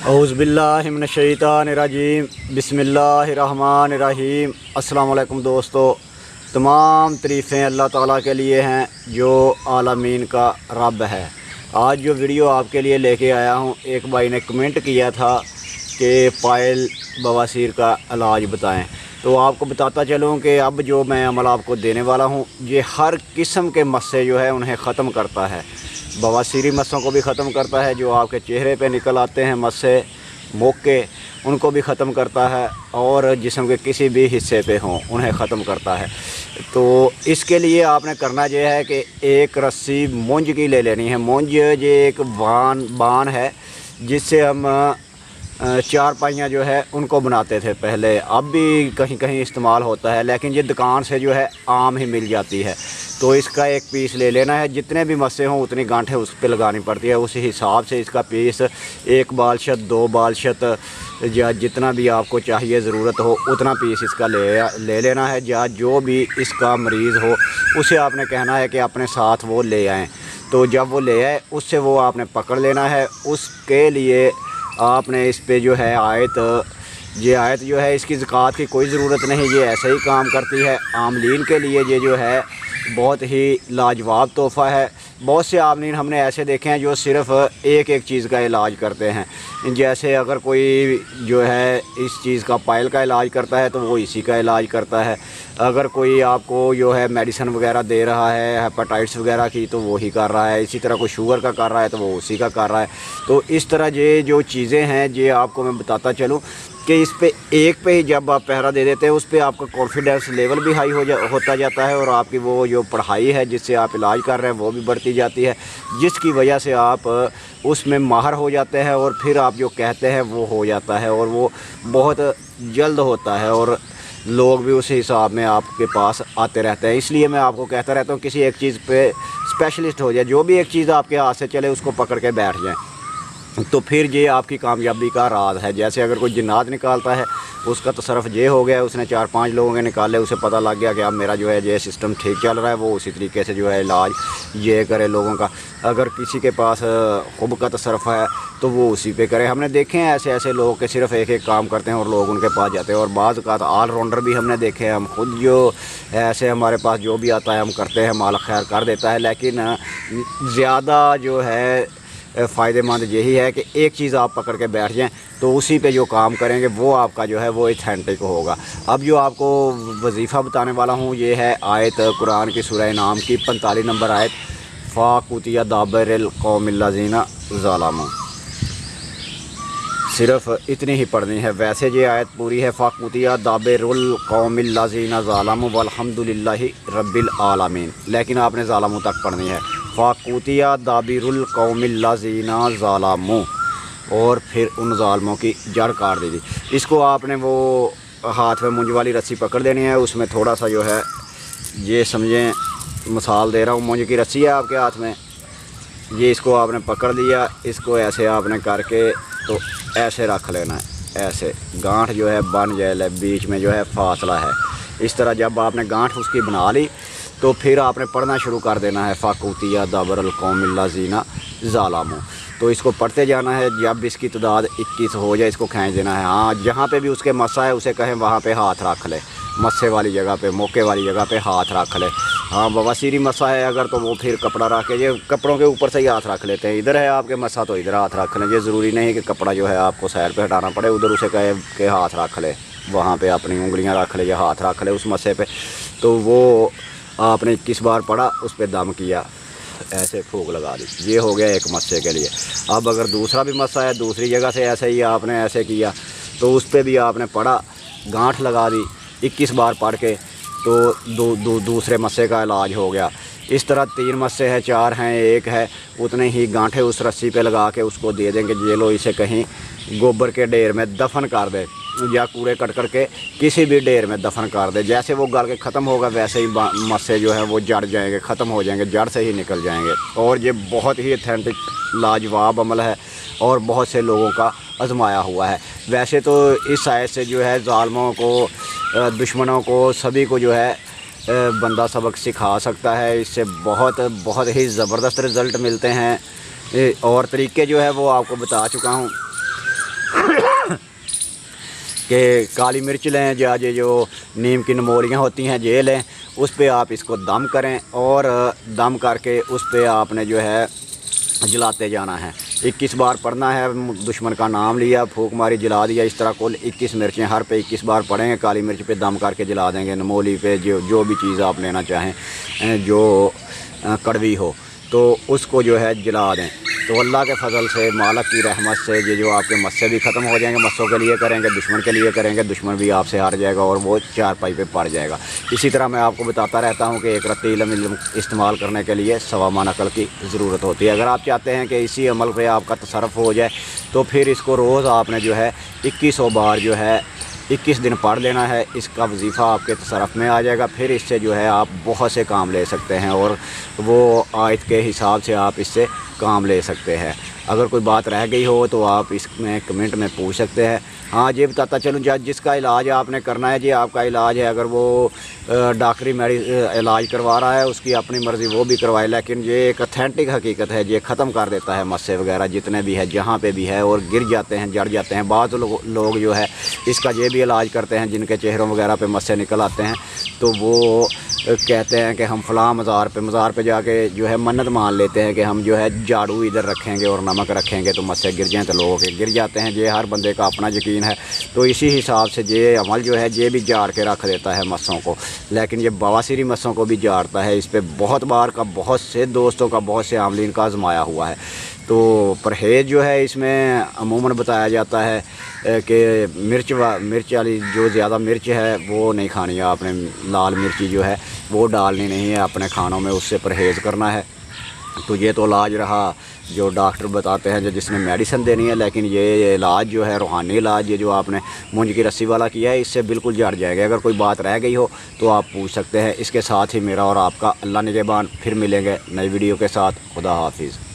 औज़ुबिल्लाहि मिनश्शैतानिर्रजीम बिस्मिल्लाहिर्रहमानिर्रहीम। अस्सलाम वालेकुम दोस्तों, तमाम तारीफ़ें अल्लाह ताला के लिए हैं जो आलमीन का रब है। आज जो वीडियो आपके लिए लेके आया हूँ, एक भाई ने कमेंट किया था कि पायल बवासीर का इलाज बताएं, तो आपको बताता चलूँ कि अब जो मैं अमल आपको देने वाला हूँ ये हर किस्म के मस्से जो है उन्हें ख़त्म करता है। बवासीरी मस्सों को भी ख़त्म करता है, जो आपके चेहरे पे निकल आते हैं मस्से मोके, उनको भी ख़त्म करता है, और जिस्म के किसी भी हिस्से पे हों उन्हें ख़त्म करता है। तो इसके लिए आपने करना ये है कि एक रस्सी मूंज की ले लेनी है। मूंज ये एक बान है जिससे हम चारपाइयाँ जो है उनको बनाते थे पहले, अब भी कहीं कहीं इस्तेमाल होता है, लेकिन ये दुकान से जो है आम ही मिल जाती है। तो इसका एक पीस ले लेना है, जितने भी मस्से हों उतनी गांठें उस पर लगानी पड़ती है, उसी हिसाब से इसका पीस एक बालशत, दो बालशत, या जितना भी आपको चाहिए ज़रूरत हो उतना पीस इसका ले लेना है। या जो भी इसका मरीज़ हो उसे आपने कहना है कि अपने साथ वो ले आएँ। तो जब वो ले आए उससे वो आपने पकड़ लेना है। उसके लिए आपने इस पे जो है ये आयत जो है, इसकी ज़कात की कोई ज़रूरत नहीं, ये ऐसे ही काम करती है। आमलीन के लिए ये जो है बहुत ही लाजवाब तोहफ़ा है। बहुत से आमलीन हमने ऐसे देखे हैं जो सिर्फ़ एक एक चीज़ का इलाज करते हैं। जैसे अगर कोई जो है इस चीज़ का पायल का इलाज करता है तो वो इसी का इलाज करता है। अगर कोई आपको जो है मेडिसिन वगैरह दे रहा है हेपेटाइटिस वगैरह की तो वो ही कर रहा है। इसी तरह कोई शुगर का कर रहा है तो वो उसी का कर रहा है। तो इस तरह ये जो चीज़ें हैं ये आपको मैं बताता चलूँ कि इस पे एक पे ही जब आप पहरा दे देते हैं उस पे आपका कॉन्फिडेंस लेवल भी हाई होता जाता है, और आपकी वो जो पढ़ाई है जिससे आप इलाज कर रहे हैं वो भी बढ़ती जाती है, जिसकी वजह से आप उसमें माहिर हो जाते हैं, और फिर आप जो कहते हैं वो हो जाता है, और वो बहुत जल्द होता है, और लोग भी उसी हिसाब में आपके पास आते रहते हैं। इसलिए मैं आपको कहता रहता हूँ किसी एक चीज़ पे स्पेशलिस्ट हो जाए, जो भी एक चीज़ आपके हाथ से चले उसको पकड़ के बैठ जाएँ, तो फिर ये आपकी कामयाबी का राज है। जैसे अगर कोई जिन्नात निकालता है उसका तो सिर्फ ये हो गया, उसने 4-5 लोगों के निकाले, उसे पता लग गया कि अब मेरा जो है ये सिस्टम ठीक चल रहा है, वो उसी तरीके से जो है इलाज ये करे लोगों का। अगर किसी के पास खुब का तसरफ़ है तो वो उसी पे करे। हमने देखे हैं ऐसे ऐसे लोग के सिर्फ एक एक काम करते हैं और लोग उनके पास जाते हैं, और बाज़ औक़ात ऑलराउंडर भी हमने देखे हैं। हम खुद जो ऐसे हमारे पास जो भी आता है हम करते हैं, माल खैर कर देता है, लेकिन ज़्यादा जो है फ़ायदेमंद यही है कि एक चीज़ आप पकड़ के बैठ जाएं तो उसी पे जो काम करेंगे वो आपका जो है वो ऑथेंटिक होगा। अब जो आपको वजीफ़ा बताने वाला हूँ ये है आयत कुरान की सूरह नाम की 45 नंबर आयत, फ़ाकुतिया दाबिरुल कौमिल्लज़ीना ज़लमू। सिर्फ़ इतनी ही पढ़नी है। वैसे ये आयत पूरी है, फ़ाकुतिया दाबिरुल कौमिल्लज़ीना ज़लमू वल्हम्दुलिल्लाहि रब्बिल आलमीन, लेकिन आपने ज़लमू तक पढ़नी है। फ़ाकुतिया दाबिरुल कौमिल्लज़ीना ज़लमू, और फिर उन ज़ालिमों की जड़ काट दी थी। इसको आपने वो हाथ में मूंज वाली रस्सी पकड़ देनी है, उसमें थोड़ा सा जो है ये समझें मिसाल दे रहा हूँ, मूंज की रस्सी है आपके हाथ में, ये इसको आपने पकड़ लिया, इसको ऐसे आपने करके तो ऐसे रख लेना है, ऐसे गांठ जो है बन जाए, बीच में जो है फासला है। इस तरह जब आपने गांठ उसकी बना ली तो फिर आपने पढ़ना शुरू कर देना है, फ़ाकुतिया दाबिरुल कौमिल्लज़ीना ज़लमू। तो इसको पढ़ते जाना है, जब इसकी तादाद 21 हो जाए इसको खींच देना है। हाँ, जहाँ पे भी उसके मस्सा है उसे कहें वहाँ पे हाथ रख ले, मस्से वाली जगह पे, मोके वाली जगह पे हाथ रख ले। हाँ, बवासीरी मस्सा है अगर तो वो फिर कपड़ा रख के, ये कपड़ों के ऊपर से ही हाथ रख लेते हैं। इधर है आपके मस्सा तो इधर हाथ रख लें, ये ज़रूरी नहीं कि कपड़ा जो है आपको साइड पे हटाना पड़े, उधर उसे कहे कि हाथ रख ले, वहाँ पे अपनी उंगलियाँ रख ले या हाथ रख ले उस मस्से पे। तो वो आपने 21 बार पढ़ा, उस पर दम किया, ऐसे फूंक लगा दी, ये हो गया एक मस्से के लिए। अब अगर दूसरा भी मस्सा है दूसरी जगह से ऐसे ही आपने ऐसे किया तो उस पर भी आपने पढ़ा, गांठ लगा दी 21 बार पढ़ के, तो दूसरे मस्से का इलाज हो गया। इस तरह 3 मस्से हैं, 4 हैं, 1 है, उतने ही गांठे उस रस्सी पे लगा के उसको दे देंगे, ये लो इसे कहीं गोबर के ढेर में दफन कर दे, या कूड़े कट करके किसी भी ढेर में दफन कर दे। जैसे वो गल के ख़त्म होगा वैसे ही मस्से जो है वो जड़ जाएंगे, ख़त्म हो जाएंगे, जड़ से ही निकल जाएंगे। और ये बहुत ही ऑथेंटिक लाजवाब अमल है और बहुत से लोगों का आजमाया हुआ है। वैसे तो इस आयत से जो है ज़ालिमों को, दुश्मनों को, सभी को जो है बंदा सबक सिखा सकता है। इससे बहुत ही ज़बरदस्त रिज़ल्ट मिलते हैं, और तरीके जो है वो आपको बता चुका हूँ। کہ کالی مرچ لیں یا یہ جو نیم کی نمولیاں ہوتی ہیں یہ لیں، اس پہ آپ اس کو دم کریں اور دم کر کے اس پہ آپ نے جو ہے جلاتے جانا ہے۔ 21 بار پڑھنا ہے، دشمن کا نام لیا، پھونک ماری، جلا دیا، اس طرح کل 21 مرچیں ہر پہ 21 بار پڑھیں گے، کالی مرچ پہ دم کر کے جلا دیں گے، نمولی پہ جو بھی چیز آپ لینا چاہیں جو کڑوی ہو تو اس کو جو ہے جلا دیں۔ تو اللہ کے فضل سے، مالک کی رحمت سے یہ جو آپ کے مسے بھی ختم ہو جائیں گے، مسوں کے لیے کریں گے، دشمن کے لیے کریں گے، دشمن بھی آپ سے ہار جائے گا اور وہ چارپائی پہ پڑ جائے گا۔ اسی طرح میں آپ کو بتاتا رہتا ہوں کہ ایک رتی علم استعمال کرنے کے لیے 1.25 من عقل کی ضرورت ہوتی ہے۔ اگر آپ چاہتے ہیں کہ اسی عمل پہ آپ کا تصرف ہو جائے تو پھر اس کو روز آپ نے جو ہے 2100 بار جو ہے 21 دن پڑھ لینا ہے، اس کا وظیفہ آپ کے تصرف میں آ جائے گا۔ پھر اس سے جو ہے آپ بہت سے کام لے سکتے ہیں اور وہ آیت کے حساب سے آپ اس سے کام لے سکتے ہیں۔ اگر کوئی بات رہ گئی ہو تو آپ اس میں کمنٹ میں پوچھ سکتے ہیں۔ ہاں یہ بتاتا چلوں جس کا علاج آپ نے کرنا ہے، آپ کا علاج ہے، اگر وہ ڈاکٹری علاج کروا رہا ہے اس کی اپنی مرضی وہ بھی کروائے، لیکن یہ ایک اتھینٹک حقیقت ہے، یہ ختم کر دیتا ہے مسے وغیرہ جتنے بھی ہے جہاں پہ بھی ہے، اور گر جاتے ہیں، جڑ جاتے ہیں۔ بعض لوگ جو ہے اس کا یہ بھی علاج کرتے ہیں جن کے چہروں وغیرہ پہ مسے نکل آتے ہیں، تو وہ کہتے ہیں کہ ہم فلاں مزار پہ جا کے جو ہے منت مان لیتے ہیں کہ ہم جو ہے جھاڑو ادھر رکھیں گے اور نمک رکھیں گے تو مسے گر جائیں، تو لوگوں کے گر جاتے ہیں۔ یہ ہر بندے کا اپنا یقین ہے، تو اسی حساب سے یہ عمل جو ہے یہ بھی جاڑ کے رکھ دیتا ہے مسوں کو، لیکن یہ بواسیری مسوں کو بھی جاڑتا ہے۔ اس پہ بہت بار کا، بہت سے دوستوں کا، بہت سے عاملین کا آزمایا ہوا ہے۔ تو پرہیز جو ہے اس میں عموماً بتایا جاتا ہے کہ مرچ والی جو زیادہ مرچ ہے وہ نہیں کھانی ہے آپ نے، لال مرچی جو ہے وہ ڈالنی نہیں ہے اپنے کھانوں میں، اس سے پرہیز کرنا ہے۔ تو یہ تو علاج رہا جو ڈاکٹر بتاتے ہیں، جو جس نے میڈیسن دینی ہے، لیکن یہ علاج جو ہے روحانی علاج، یہ جو آپ نے مونج کی رسی والا کیا ہے، اس سے بالکل جڑ جائے گا۔ اگر کوئی بات رہ گئی ہو تو آپ پوچھ سکتے ہیں۔ اس کے ساتھ ہی میرا اور آپ کا اللہ نگہبان، پھر ملیں گے نئی ویڈیو کے ساتھ۔ خدا حافظ۔